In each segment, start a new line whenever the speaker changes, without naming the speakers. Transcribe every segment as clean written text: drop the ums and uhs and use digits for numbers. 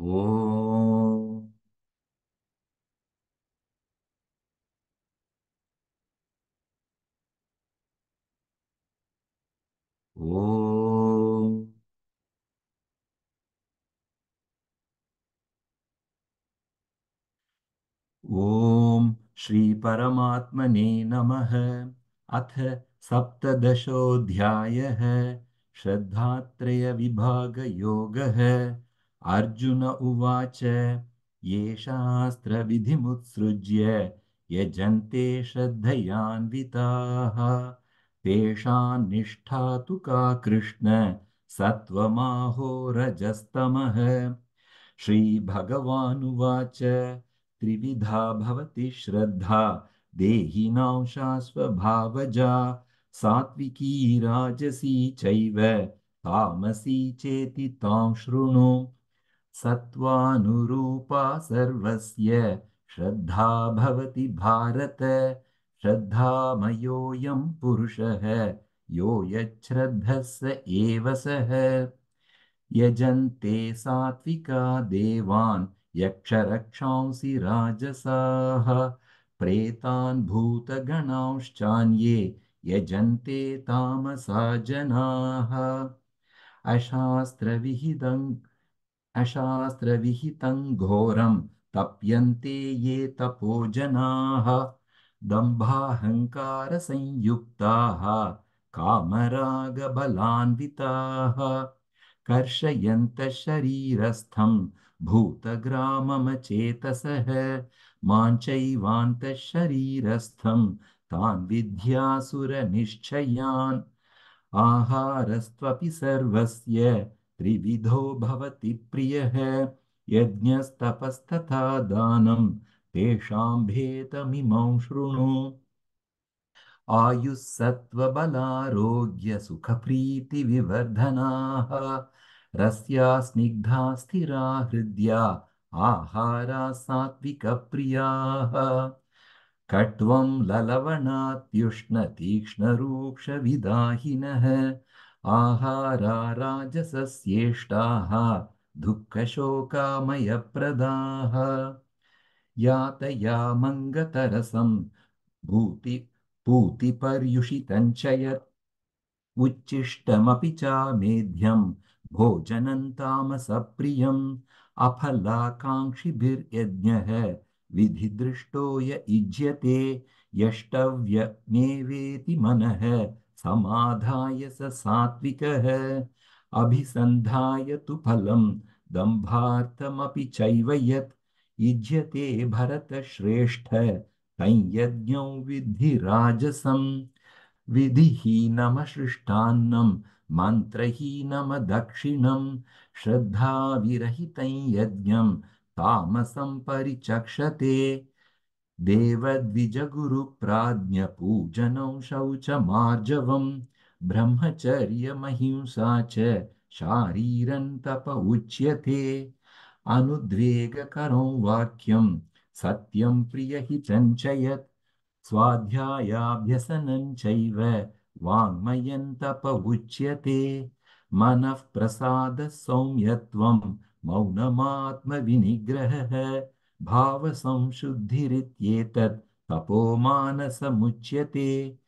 ॐ ॐ ॐ श्री परमात्मने नमः। अथ सप्तदशोऽध्यायः। श्रद्धात्रयविभागयोगः। अर्जुन उवाच ये शास्त्रविधिमुत्सृज्य यजन्ते श्रद्धयान्विताः तेषां निष्ठा तु का कृष्ण सत्त्वमाहो रजस्तमः। श्रीभगवानुवाच त्रिविधा भवति श्रद्धा देहिनां शास्वभावजा सात्विकी राजसी चैव तामसी चेति तां शृणु। सत्त्वानुरूपा सर्वस्य श्रद्धा भवति भारत। श्रद्धामयोऽयं पुरुषः यो यच्छ्रद्धः स एव सः। यजन्ते सात्विका देवान् यक्षरक्षांसि राजसाः प्रेतान् भूतगणांश्चान्ये यजन्ते तामसा जनाः। अशास्त्रविहितं अशास्त्रविहितं घोरं तप्यन्ते ये तपो जनाः दम्भाहङ्कारसंयुक्ताः कामरागबलान्विताः कर्षयन्तः शरीरस्थं भूतग्राममचेतसः मां चैवान्तः शरीरस्थं तान् विद्यासुरनिश्चयान्। आहारस्त्वपि सर्वस्य त्रिविधो भवति प्रियः यज्ञस्तपस्तथा दानं तेषां भेदमिमं शृणु। आयुस्सत्त्वबलारोग्यसुखप्रीतिविवर्धनाः रस्या स्निग्धा स्थिरा हृद्या आहारा सात्विकप्रियाः कट्वं ललवणात्युष्णतीक्ष्णरूक्षविदाहिनः आहारा राजसस्येष्टाः दुःखशोकामयप्रदाः यातयामङ्गतरसं भूति पूतिपर्युषितं च यत् उच्छिष्टमपि चामेध्यं भोजनं तामसप्रियम् अफलाकाङ्क्षिभिर्यज्ञः विधिदृष्टो य युज्यते यष्टव्यमेवेति मनः समाधाय स सात्विकः अभिसन्धाय तु फलं दम्भार्थमपि चैव यत् युज्यते भरतश्रेष्ठ तं यज्ञो विद्धि राजसम्। विधिहीनमसृष्टान्नं मन्त्रहीनमदक्षिणं श्रद्धाविरहितं यज्ञं तामसं परिचक्षते। देवद्विजगुरुप्राज्ञपूजनं शौचमार्जवम् ब्रह्मचर्यमहिंसा च शारीरं तप उच्यते। अनुद्वेगकरो वाक्यं सत्यं प्रियहितं च यत् स्वाध्यायाभ्यसनं चैव वाङ्मयं तप उच्यते। मनः प्रसादः सौम्यत्वं मौनमात्मविनिग्रहः भावसंशुद्धिरित्येतत् तपो मानसमुच्यते।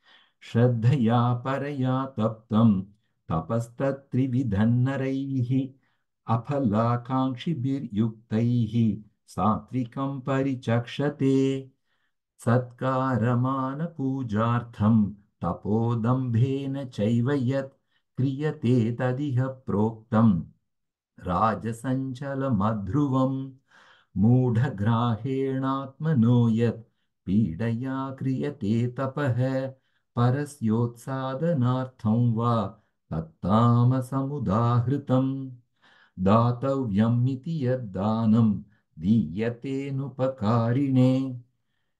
श्रद्धया परया तप्तं तपस्तत्त्रिविधं नरैः अफलाकाङ्क्षिभिर्युक्तैः सात्विकं परिचक्षते। सत्कारमानपूजार्थं तपोदम्भेन चैव यत् क्रियते तदिह प्रोक्तं राजसञ्चलमध्रुवम्। मूढग्राहेणात्मनो यत् पीडया क्रियते तपः परस्योत्सादनार्थं वा तत्तामसमुदाहृतम्। दातव्यमिति यद्दानं दीयतेनुपकारिणे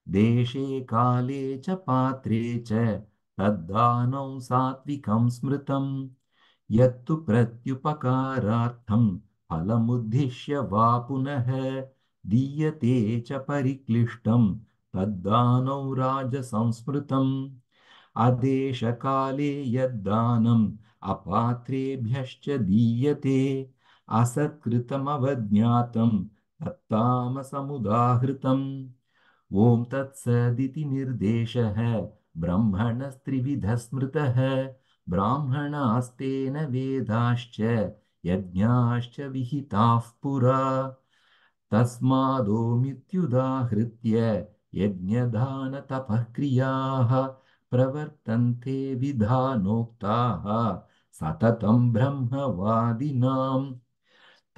देशे काले च पात्रे च तद्दानं सात्विकं स्मृतम्। यत्तु प्रत्युपकारार्थं फलमुद्दिश्य वा पुनः दीयते च परिक्लिष्टं तद्दानौ राजसंस्मृतम्। अदेशकाले यद्दानम् अपात्रेभ्यश्च दीयते असत्कृतमवज्ञातं तत्तामसमुदाहृतम् ॐ तत्सदिति निर्देशः ब्रह्मणस्त्रिविधः स्मृतः ब्राह्मणास्तेन वेदाश्च यज्ञाश्च विहिताः पुरा तस्मादोमित्युदाहृत्य यज्ञदानतपः क्रियाः प्रवर्तन्ते विधानोक्ताः सततं ब्रह्मवादिनाम्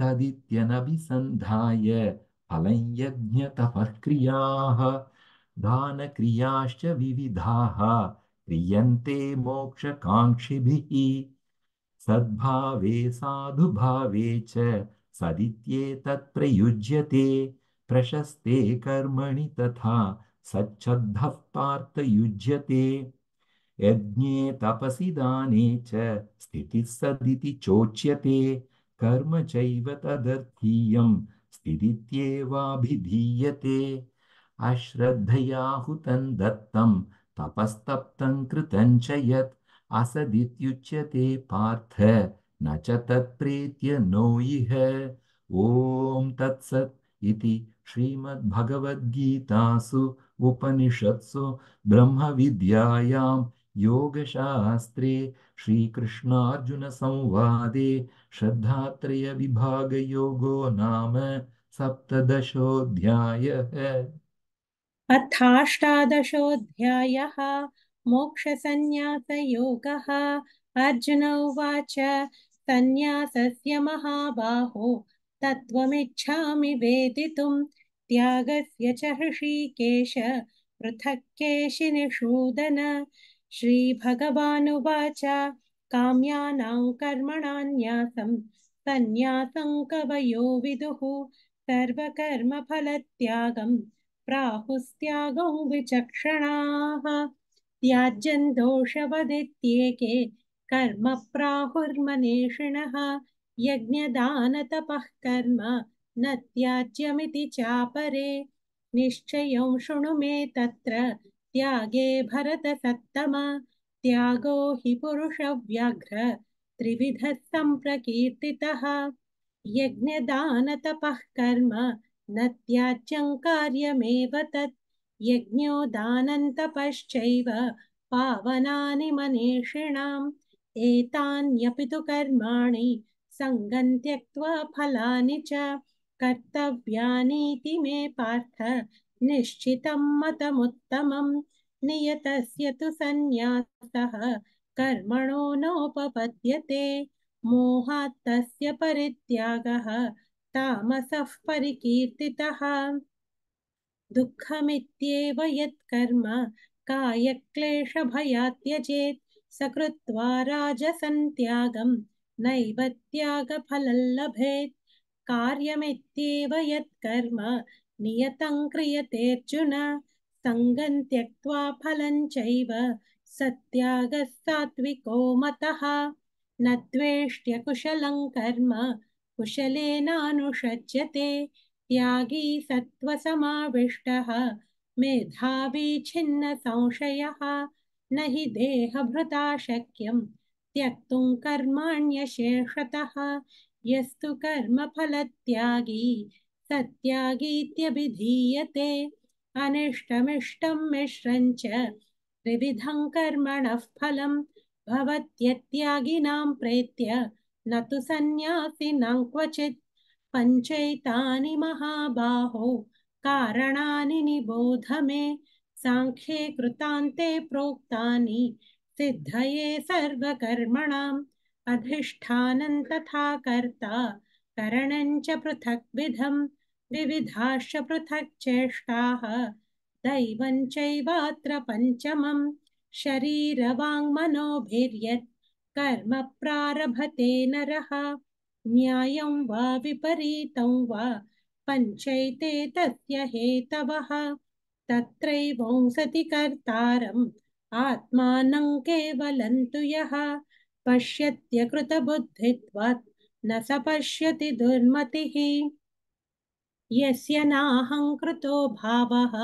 तदित्यनभिसन्धाय फलं यज्ञतपः क्रियाः दानक्रियाश्च विविधाः क्रियन्ते मोक्षकाङ्क्षिभिः सद्भावे साधुभावे च सदित्येतत् प्रयुज्यते प्रशस्ते कर्मणि तथा सच्छद्धः पार्थ युज्यते यज्ञे तपसि दाने च स्थितिः सदिति चोच्यते कर्म चैव तदर्थीयं स्थितित्येवाभिधीयते अश्रद्धया हुतं दत्तं तपस्तप्तं कृतं च यत् असदित्युच्यते पार्थ न च तत्प्रेत्य नो इह ॐ तत्सत् इति श्रीमद्भगवद्गीतासु उपनिषत्सु ब्रह्मविद्यायां योगशास्त्रे श्रीकृष्णार्जुनसंवादे श्रद्धात्रयविभागयोगो नाम सप्तदशोऽध्यायः
अथाष्टादशोऽध्यायः मोक्षसंन्यासयोगः। अर्जुन उवाच सन्न्यासस्य महाबाहो तत्त्वमिच्छामि वेदितुं त्यागस्य च हृषीकेश पृथक् केशिनिषूदन। श्रीभगवानुवाच काम्यानां कर्मणां न्यासं सन्न्यासं कवयो विदुः सर्वकर्मफलत्यागं प्राहुस्त्यागं विचक्षणाः। त्याज्यं दोषवदित्येके कर्म प्राहुर्मनीषिणः यज्ञदानतपः कर्म न त्याज्यमिति चापरे। निश्चयं शृणु मे तत्र त्यागे भरतसत्तम। त्यागो हि पुरुषव्याघ्र त्रिविधः सम्प्रकीर्तितः यज्ञदानतपः कर्म न त्याज्यं कार्यमेव तत्। यज्ञो दानं तपश्चैव पावनानि मनीषिणाम् एतान्यपि तु कर्माणि सङ्गं त्यक्त्वा फलानि च कर्तव्यानीति मे पार्थ निश्चितं मतमुत्तमम्। नियतस्य तु सन्न्यासः कर्मणो नोपपद्यते मोहात् तस्य परित्यागः तामसः परिकीर्तितः। दुःखमित्येव यत्कर्म कायक्लेशभयात् त्यजेत् स कृत्वा राजसं त्यागं नैव त्यागफलं लभेत्। कार्यमित्येव यत्कर्म नियतं क्रियतेऽर्जुन सङ्गं त्यक्त्वा फलं चैव स त्यागः सात्विको मतः। न द्वेष्ट्य कुशलं कर्म कुशलेनानुषज्यते त्यागी सत्त्वसमाविष्टः मेधावी छिन्न संशयः। न हि देहभृता शक्यं त्यक्तुं कर्माण्यशेषतः यस्तु कर्मफलत्यागी सत्यागीत्यभिधीयते। अनिष्टमिष्टं मिश्रं च त्रिविधं कर्मणः फलं भवत्यत्यागिनां प्रेत्य न तु सन्न्यासिनां क्वचित्। पञ्चैतानि महाबाहो कारणानि निबोध मे साङ्ख्ये कृतान्ते प्रोक्तानि सिद्धये सर्वकर्मणाम् अधिष्ठानं तथा कर्ता करणं च पृथग्विधं विविधाश्च पृथक् चेष्टाः दैवं चैवात्र पञ्चमम्। शरीरवाङ्मनोभिर्यत् कर्म प्रारभते नरः न्यायं वा विपरीतं वा पञ्चैते तस्य हेतवः। तत्रैवं सति कर्तारम् आत्मानं केवलं तु यः पश्यत्यकृतबुद्धित्वात् न स पश्यति दुर्मतिः। यस्य नाहङ्कृतो भावः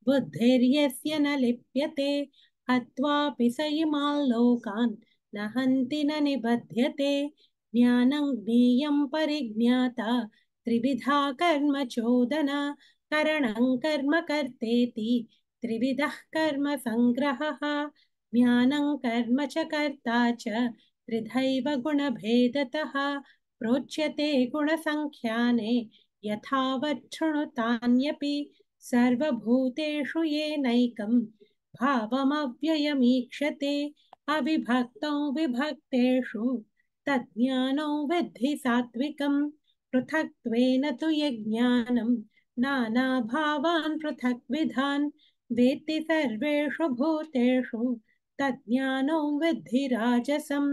बुद्धिर्यस्य न लिप्यते हत्वापि स इमान् लोकान् न हन्ति न निबध्यते। ज्ञानं ज्ञेयं परिज्ञाता त्रिविधा कर्म चोदना करणं कर्म कर्तेति त्रिविधः कर्म संग्रहः ज्ञानं कर्म च कर्ता च त्रिधैव गुणभेदतः प्रोच्यते गुणसङ्ख्याने यथावत् शृणुतान्यपि सर्वभूतेषु येनैकं भावमव्ययमीक्षते अविभक्तौ विभक्तेषु तज्ज्ञानो विद्धि सात्विकं पृथक्त्वेन तु यज्ञानं नानाभावान् पृथक्विधान् वेत्ति सर्वेषु भूतेषु तज्ज्ञानो विद्धि राजसं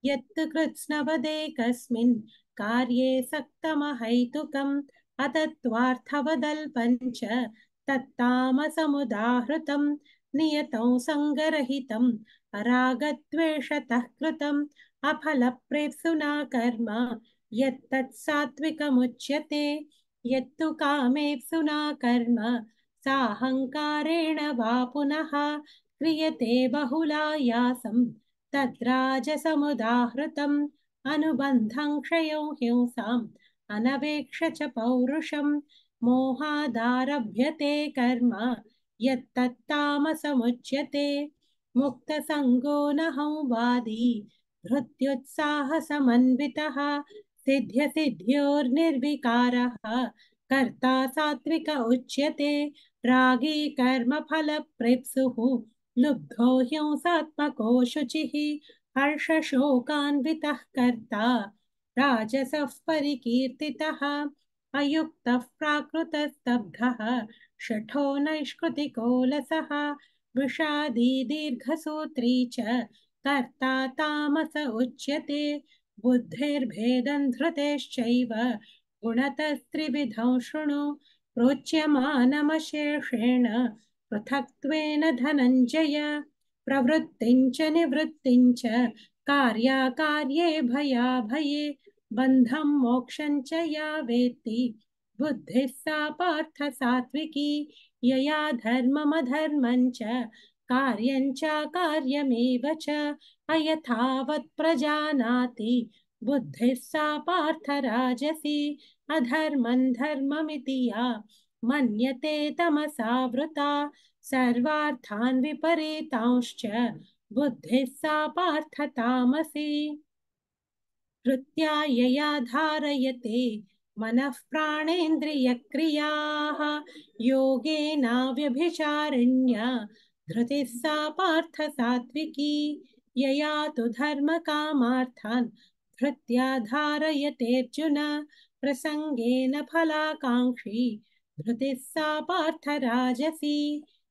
यत् कृत्स्नवदेकस्मिन् कार्ये सक्तमहैतुकम् अतत्त्वार्थवदल्पं च तत्तामसमुदाहृतं नियतं सङ्गरहितम् अरागद्वेषतः कृतम् अफलप्रेप्सुना कर्म यत्तत् सात्विकमुच्यते यत्तु कामेप्सुना कर्म साहङ्कारेण वा पुनः क्रियते बहुलायासं तद्राजसमुदाहृतम् अनुबन्धं क्षयं हिंसाम् अनवेक्ष च पौरुषं मोहादारभ्यते कर्म यत्तत्तामसमुच्यते मुक्तसङ्गो नहं वादी धृत्युत्साहसमन्वितः सिद्ध्यसिद्ध्योर्निर्विकारः कर्ता सात्विक उच्यते रागी कर्मफलप्रेप्सुः लुब्धो हिंसात्मको शुचिः हर्षशोकान्वितः कर्ता राजसः परिकीर्तितः अयुक्तः प्राकृतस्तब्धः शठो नैष्कृतिकोलसः विषादी दीर्घसूत्री च कर्ता तामस उच्यते बुद्धिर्भेदं धृतेश्चैव गुणतस्त्रिविधं शृणु प्रोच्यमानमशेषेण पृथक्त्वेन धनञ्जय प्रवृत्तिं च निवृत्तिं च कार्याकार्ये भयाभये बन्धं मोक्षं च या वेत्ति बुद्धिः सा पार्थ सात्विकी यया धर्ममधर्मं च कार्यं चाकार्यमेव च अयथावत् प्रजानाति बुद्धिः सा पार्थ राजसी अधर्मं धर्ममिति या मन्यते तमसावृता सर्वार्थान् विपरीतांश्च बुद्धिः सा पार्थ तामसी धृत्या यया धारयते मनः प्राणेन्द्रियक्रियाः योगेनाव्यभिचारिण्या धृतिः सा पार्थ सात्विकी यया तु धर्मकामार्थान् धृत्या धारयतेऽर्जुन प्रसङ्गेन फलाकाङ्क्षी धृतिः सा पार्थ राजसी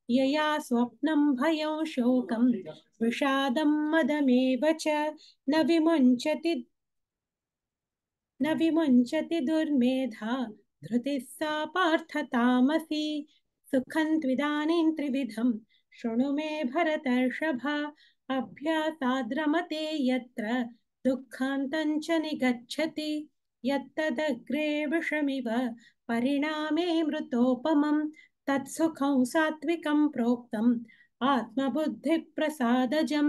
यया स्वप्नं भयं शोकं विषादं मदमेव च न विमुञ्चति दुर्मेधा धृतिः सा पार्थ तामसी सुखं त्विदानीं त्रिविधं शृणु मे भरतर्षभ अभ्यासाद्रमते यत्र दुःखान्तं च निगच्छति यत्तदग्रे विषमिव परिणामे मृतोपमं तत्सुखं सात्विकं प्रोक्तम् आत्मबुद्धिप्रसादजं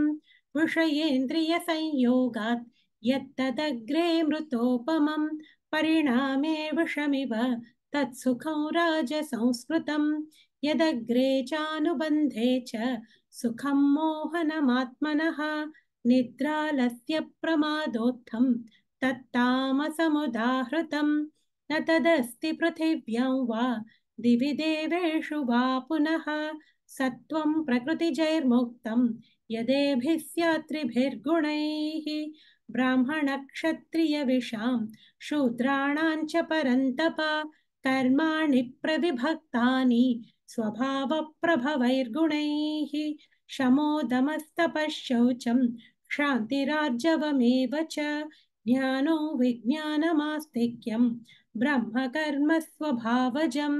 विषयेन्द्रियसंयोगात् यत्तदग्रे मृतोपमं परिणामे विषमिव तत्सुखं राजसंस्कृतं यदग्रे चानुबन्धे च सुखं मोहनमात्मनः निद्रालस्य प्रमादोत्थं तत्तामसमुदाहृतं न तदस्ति पृथिव्यां वा दिवि देवेषु वा पुनः सत्वं प्रकृतिजैर्मुक्तं यदेभिः स्यात् त्रिभिर्गुणैः ब्राह्मणक्षत्रियविषां शूद्राणां च परन्तप कर्माणि प्रविभक्तानि स्वभावप्रभवैर्गुणैः शमोदमस्तपश्शौचं क्षान्तिरार्जवमेव च ज्ञानो विज्ञानमास्तिक्यं ब्रह्मकर्म स्वभावजं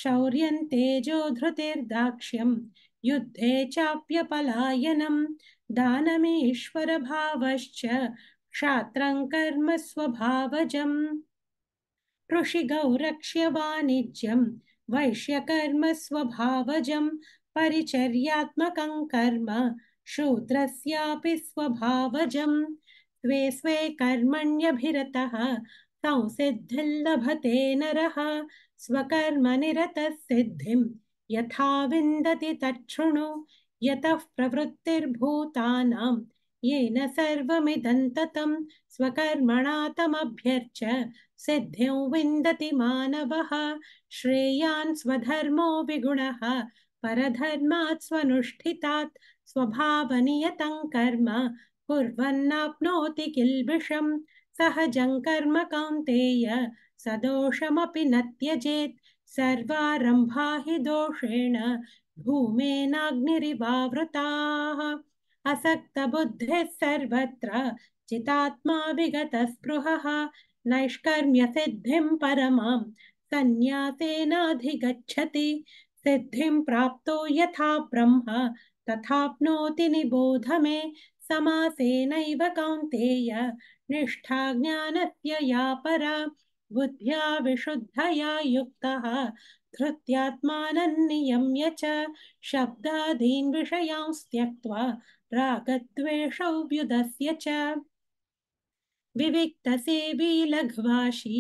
शौर्यं तेजो धृतिर्दाक्ष्यं युद्धे चाप्यपलायनं दानमीश्वरभावश्च क्षात्रं कर्म स्वभावजम् ऋषिगौरक्ष्य वाणिज्यं वैश्यकर्म स्वभावजं परिचर्यात्मकं कर्म शूद्रस्यापि स्वभावजं स्वे स्वे कर्मण्यभिरतः संसिद्धिर्लभते नरः स्वकर्मनिरतः सिद्धिं यथा विन्दति तच्छृणु यतः प्रवृत्तिर्भूतानां येन सर्वमिदं ततं स्वकर्मणा तमभ्यर्च्य सिद्धिं विन्दति मानवः श्रेयान् स्वधर्मो विगुणः परधर्मात् स्वनुष्ठितात् स्वभावनियतं कर्म कुर्वन्नाप्नोति किल्बिषम् सहजं कर्म कौन्तेय सदोषमपि न त्यजेत् सर्वारम्भा हि दोषेण धूमेनाग्निरिवावृताः असक्तबुद्धिः सर्वत्र चितात्मा विगतस्पृहः नैष्कर्म्यसिद्धिं परमां सन्न्यासेनाधिगच्छति सिद्धिं प्राप्तो यथा ब्रह्म तथाप्नोति निबोध मे समासेनैव कौन्तेय निष्ठा ज्ञानस्य या परा बुद्ध्या विशुद्धया युक्तः धृत्यात्मानं नियम्य च शब्दादीन् विषयांस् त्यक्त्वा रागद्वेषौ व्युदस्य च विविक्तसेवी लघ्वाशी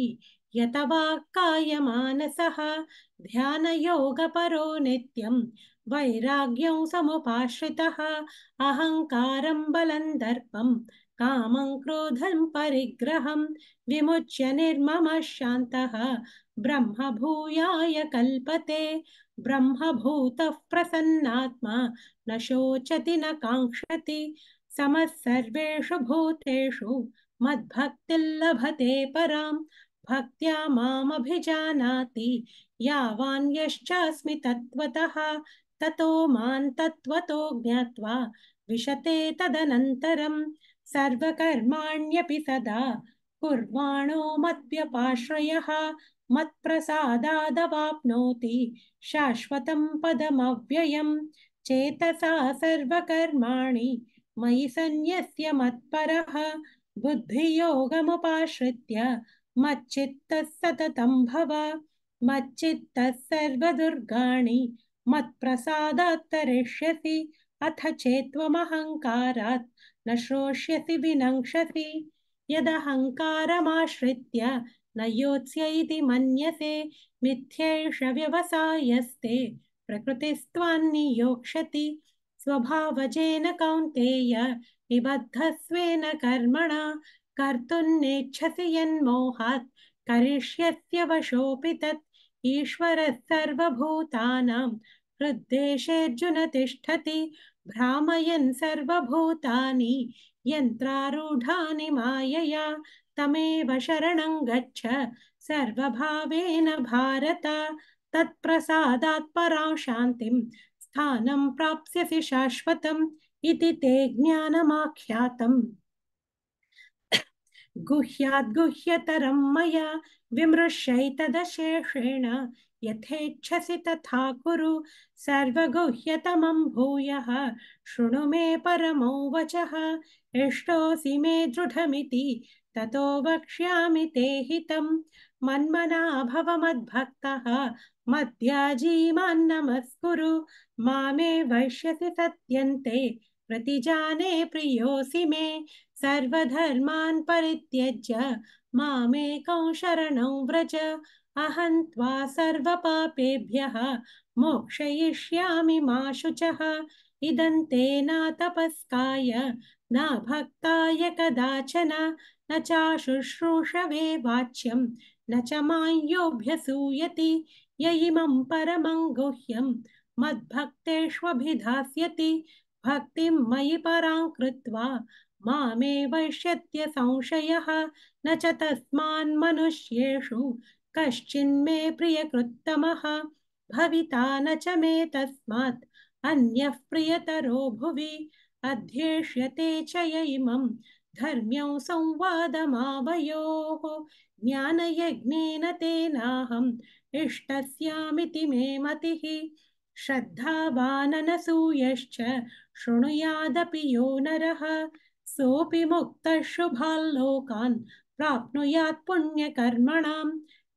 यतवाक्कायमानसः ध्यानयोगपरो नित्यं वैराग्यं समुपाश्रितः अहङ्कारं बलं दर्पं कामं क्रोधं परिग्रहं विमुच्य निर्ममः शान्तः ब्रह्मभूयाय कल्पते ब्रह्मभूतः प्रसन्नात्मा न शोचति न काङ्क्षति समः सर्वेषु भूतेषु मद्भक्तिर्लभते परां भक्त्या मामभिजानाति यावान् यश्चास्मि तत्त्वतः ततो मां तत्त्वतो ज्ञात्वा विशते तदनन्तरं सर्वकर्माण्यपि सदा कुर्वाणो मद्व्यपाश्रयः मत्प्रसादादवाप्नोति शाश्वतं पदमव्ययम् चेतसा सर्वकर्माणि मयि सन्न्यस्य मत्परः बुद्धियोगमुपाश्रित्य मच्चित्तः सततं भव मच्चित्तः सर्वदुर्गाणि मत्प्रसादात् तरिष्यसि अथ चेत्त्वमहङ्कारात् न श्रोष्यसि विनङ्क्षसि यदहङ्कारमाश्रित्य न योत्स्य इति मन्यसे मिथ्यैष व्यवसायस्ते प्रकृतिस्त्वान्नियोक्ष्यति स्वभावजेन कौन्तेय निबद्धस्वेन कर्मणा कर्तुं नेच्छसि यन्मोहात् करिष्यस्य वशोऽपि तत् ईश्वरः सर्वभूतानां हृद्देशेऽर्जुन तिष्ठति भ्रामयन् सर्वभूतानि यन्त्रारूढानि मायया तमेव शरणं गच्छ सर्वभावेन भारत तत्प्रसादात् परां शान्तिं स्थानं प्राप्स्यसि शाश्वतम् इति ते ज्ञानमाख्यातम् गुह्याद्गुह्यतरं मया विमृश्यैतदशेषेण यथेच्छसि तथा कुरु सर्वगुह्यतमं भूयः शृणु मे परमो वचः इष्टोऽसि मे दृढमिति ततो वक्ष्यामि ते हितं मन्मना भव मद्भक्तः मद्याजी मां नमस्कुरु मामे वैश्यसि सत्यन्ते प्रतिजाने प्रियोऽसि मे सर्वधर्मान् परित्यज्य मामेकं शरणं व्रज अहं त्वा सर्वपापेभ्यः मोक्षयिष्यामि मा शुचः इदं ते न तपस्काय न भक्ताय कदाचन न चाशुश्रूषवे वाच्यं न च मां योऽभ्यसूयति य इमं परमं गुह्यं मद्भक्तेष्वभिधास्यति भक्तिं मयि परां कृत्वा मामे वैश्यत्य संशयः न च तस्मान् मनुष्येषु कश्चिन्मे प्रियकृत्तमः भविता न च मे तस्मात् अन्यः प्रियतरो भुवि अध्येष्यते च य इमं धर्म्यं संवादमावयोः ज्ञानयज्ञेन तेनाहम् इष्टस्यामिति मे मतिः श्रद्धावाननसूयश्च शृणुयादपि यो नरः सोऽपि मुक्तः शुभाल्लोकान् प्राप्नुयात् पुण्यकर्मणां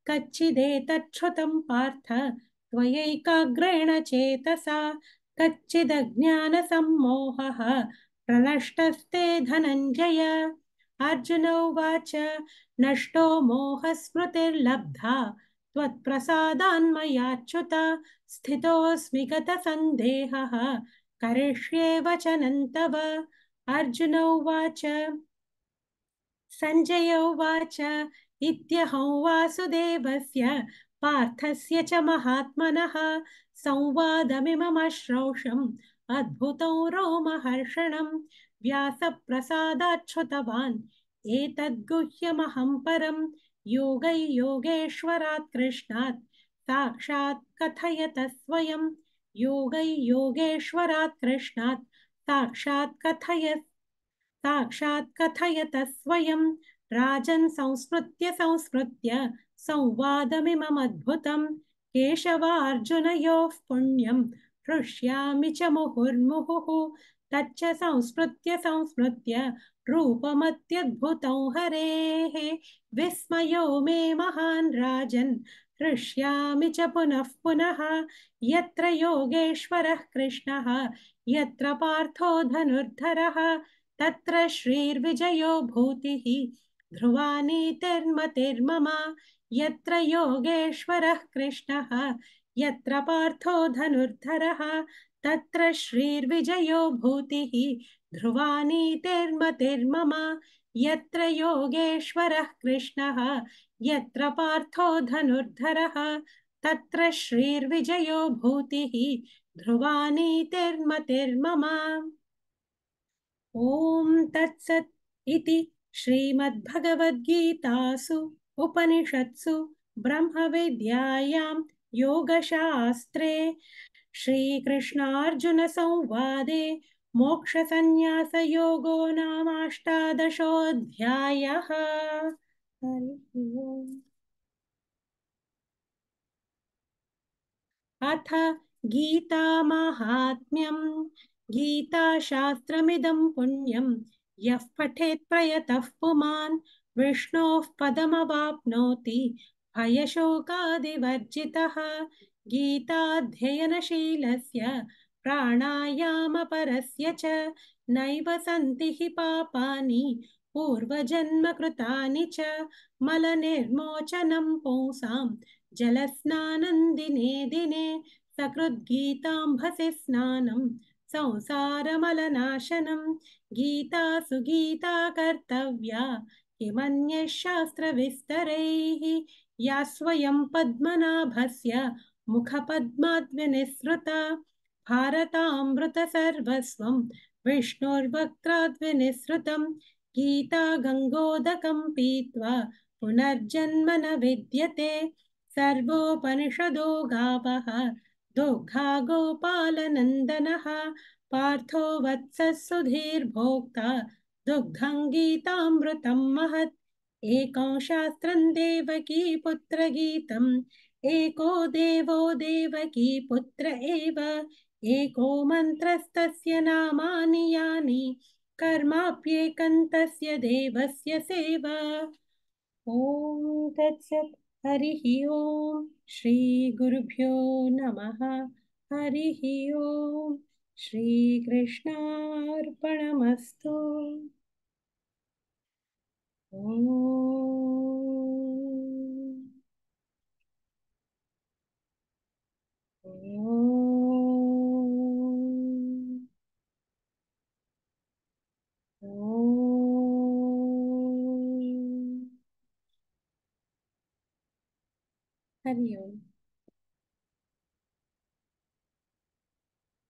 कच्चिदेतच्छ्रुतं पार्थ त्वयैकाग्रेण चेतसा कच्चिदज्ञानसम्मोहः प्रनष्टस्ते धनञ्जय अर्जुन उवाच नष्टो मोहस्मृतिर्लब्धा त्वत्प्रसादान्मयाच्युत स्थितोऽस्मि गतसन्देहः करिष्ये वचनं तव। अर्जुन उवाच सञ्जय उवाच इत्यहं वासुदेवस्य पार्थस्य च महात्मनः संवादमिममश्रौषम् अद्भुतं रोमहर्षणं व्यासप्रसादाच्छ्रुतवान् एतद्गुह्यमहं परं योगैर्योगेश्वरात् कृष्णात् साक्षात् कथयत स्वयं योगैर्योगेश्वरात् कृष्णात् साक्षात् कथयत स्वयं राजन् संस्मृत्य संस्मृत्य संवादमिममद्भुतं केशवार्जुनयोः पुण्यं हृष्यामि च मुहुर्मुहुः तच्च संस्मृत्य संस्मृत्य रूपमत्यद्भुतं हरेः विस्मयो मे महान् राजन् हृष्यामि च पुनः पुनः यत्र योगेश्वरः कृष्णः यत्र पार्थो धनुर्धरः तत्र श्रीर्विजयो भूतिः ध्रुवा नीतिर्मतिर्मम यत्र योगेश्वरः कृष्णः यत्र पार्थो धनुर्धरः तत्र श्रीर्विजयो भूतिः ध्रुवा नीतिर्मतिर्मम यत्र योगेश्वरः कृष्णः यत्र पार्थो धनुर्धरः तत्र श्रीर्विजयो भूतिः ध्रुवा नीतिर्मतिर्मम। ॐ तत्सत् इति श्रीमद्भगवद्गीतासु उपनिषत्सु ब्रह्मविद्यायां योगशास्त्रे श्रीकृष्णार्जुनसंवादे मोक्षसंन्यासयोगो नामाष्टादशोऽध्यायः। हरिः ओम्। अथ गीतामाहात्म्यम् गीताशास्त्रमिदं पुण्यं यः पठेत् प्रयतः पुमान् विष्णोः पदमवाप्नोति भयशोकादिवर्जितः गीताध्ययनशीलस्य प्राणायामपरस्य च नैव सन्ति हि पापानि पूर्वजन्मकृतानि च मलनिर्मोचनं पुंसां जलस्नानं दिने दिने सकृद्गीताम्भसि स्नानं संसारमलनाशनं गीतासु गीता कर्तव्या किमन्यः शास्त्रविस्तरैः या स्वयं पद्मनाभस्य मुखपद्माद्विनिसृता भारतामृतसर्वस्वं विष्णोर्वक्त्राद्विनिसृतं गीता गङ्गोदकं पीत्वा पुनर्जन्म न विद्यते सर्वोपनिषदो गावः दुग्धा गोपालनन्दनः पार्थो वत्सः सुधीर्भोक्ता दुग्धं गीतामृतं महत् एकं शास्त्रं देवकी पुत्रगीतम् एको देवो देवकी पुत्र एव एको मन्त्रस्तस्य नामानि यानि कर्माप्येकं तस्य देवस्य सेवा। ॐ तत्सत्। हरिः ओम् श्रीगुरुभ्यो नमः। हरिः ओम् श्रीकृष्णार्पणमस्तु। हरि ओम्।